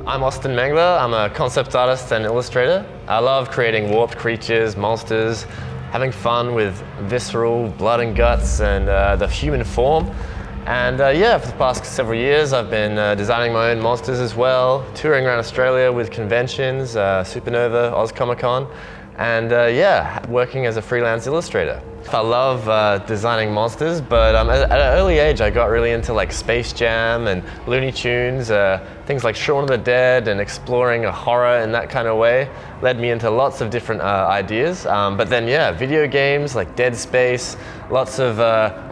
I'm Austen Mengler. I'm a concept artist and illustrator. I love creating warped creatures, monsters, having fun with visceral blood and guts and the human form. And yeah, for the past several years I've been designing my own monsters as well, touring around Australia with conventions, Supernova, Oz Comic Con, and yeah, working as a freelance illustrator. I love designing monsters, but at an early age I got really into like Space Jam and Looney Tunes, things like Shaun of the Dead, and exploring a horror in that kind of way led me into lots of different ideas. But then yeah, video games like Dead Space, lots of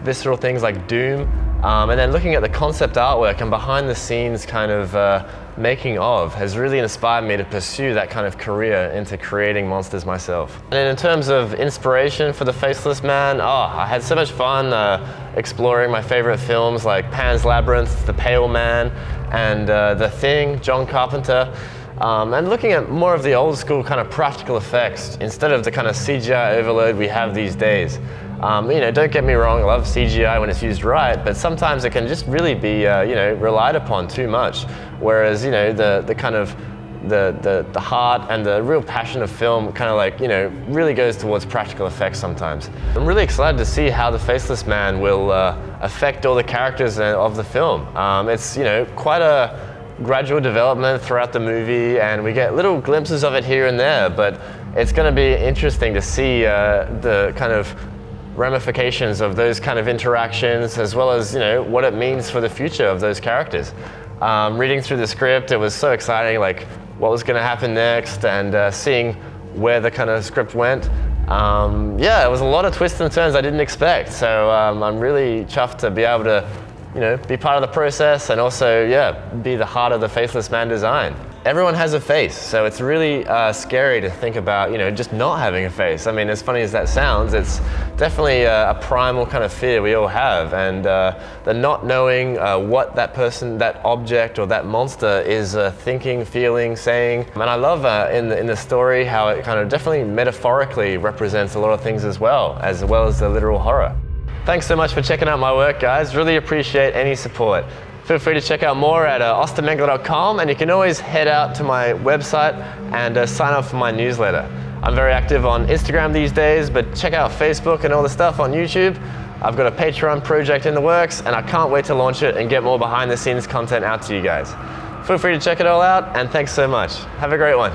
visceral things like Doom, and then looking at the concept artwork and behind the scenes kind of making of has really inspired me to pursue that kind of career into creating monsters myself. And in terms of inspiration for the Faceless Man, I had so much fun exploring my favorite films like Pan's Labyrinth, The Pale Man, and The Thing, John Carpenter. And looking at more of the old school kind of practical effects instead of the kind of CGI overload we have these days. You know, don't get me wrong, I love CGI when it's used right, but sometimes it can just really be, you know, relied upon too much. Whereas, you know, the kind of the heart and the real passion of film kind of like, you know, really goes towards practical effects sometimes. I'm really excited to see how the Faceless Man will affect all the characters of the film. It's, you know, quite a gradual development throughout the movie, and we get little glimpses of it here and there, but it's going to be interesting to see the kind of ramifications of those kind of interactions, as well as, you know, what it means for the future of those characters. Reading through the script, it was so exciting, like what was going to happen next, and seeing where the kind of script went. Yeah, it was a lot of twists and turns I didn't expect, so I'm really chuffed to be able to, you know, be part of the process and also, yeah, be the heart of the Faceless Man design. Everyone has a face, so it's really scary to think about, you know, just not having a face. I mean, as funny as that sounds, it's definitely a primal kind of fear we all have, and the not knowing what that person, that object or that monster is thinking, feeling, saying. And I love in the story how it kind of definitely metaphorically represents a lot of things as well as the literal horror. Thanks so much for checking out my work, guys. Really appreciate any support. Feel free to check out more at austenmengler.com, and you can always head out to my website and sign up for my newsletter. I'm very active on Instagram these days, but check out Facebook and all the stuff on YouTube. I've got a Patreon project in the works, and I can't wait to launch it and get more behind the scenes content out to you guys. Feel free to check it all out, and thanks so much. Have a great one.